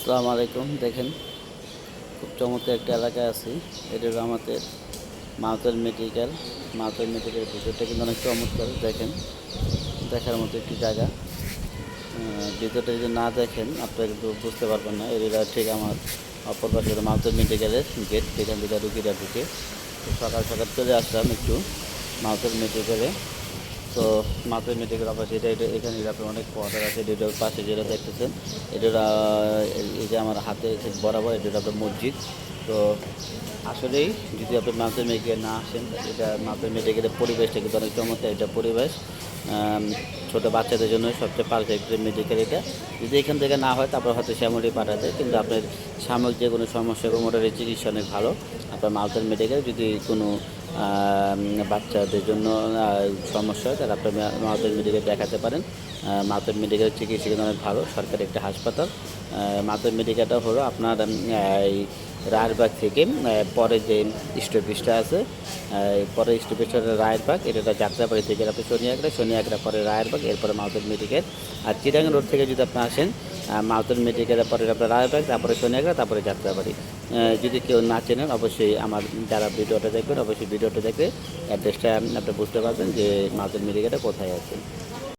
আসসালামু আলাইকুম। দেখেন, খুব চমৎকার একটা এলাকায় আছি। এটা হলো আমাদের মাউথের মেডিকেল। মাউথের মেডিকেল ভিতরটা কিন্তু অনেক চমৎকার। দেখেন, দেখার মতো একটি জায়গা। ভিতরটা যদি না দেখেন আপনারা কিন্তু বুঝতে পারবেন না। এটা ঠিক আমার অপর পাশে হলো মাউথের মেডিকেলের গেট, যেখান থেকে রুগীরা ঢুকে। তো সকাল সকাল চলে আসলাম একটু মাউথের মেডিকেলে। তো মাধ্যমিক মেডিকেল অফিস এটা এখানে আপনার অনেক কোয়ার্টার আছে। এটার পাশে যেটা দেখতেছেন, এটা এই যে আমার হাতে ঠিক বরাবর এটা আপনার মসজিদ। তো আসলেই যদি আপনি মাধ্যমিক মেডিকেল না আসেন, এটা মাধ্যমিক মেডিকেলের পরিবেশটা কিন্তু অনেক চমৎকার। এটা পরিবেশ ছোটো বাচ্চাদের জন্য সবচেয়ে পারফেক্ট মেডিকেল এটা। যদি এখান থেকে না হয় তারপর হয়তো শ্যামলী পাঠাতে, কিন্তু আপনার সাময়িক যে কোনো সমস্যা মোটামুটি চিকিৎসা অনেক ভালো। আপনার মাউথের মেডিকেল যদি কোনো বাচ্চাদের জন্য সমস্যা হয় তাহলে আপনার মাউথের মেডিকেল দেখাতে পারেন। মাউথের মেডিকেল চিকিৎসা কিন্তু অনেক ভালো, সরকারি একটা হাসপাতাল। মাউথের মেডিকেলটা হলো আপনার এই রায়েরবাগ থেকে পরে যে স্টপেজটা আছে, পরে স্টপেজটা রায়েরবাগ, এটা যাত্রাবাড়ি থেকে আপনি শনিয়াগড়া পরে রায়েরবাগ, এরপরে মাউথের মেডিকেল। আর চিটাগাং রোড থেকে যদি আপনি আসেন মাউথের মেডিকেলের পরে আপনার রায়েরবাগ, তারপরে শনিয়াগড়া, তারপরে যাত্রাবাড়ি। যদি কেউ না চেনেন অবশ্যই আমার যারা ভিডিওটা দেখবেন অবশ্যই ভিডিওটা দেখে অ্যাড্রেসটা আপনি বুঝতে পারবেন যে মাউথের মেডিকেলটা কোথায় আছে।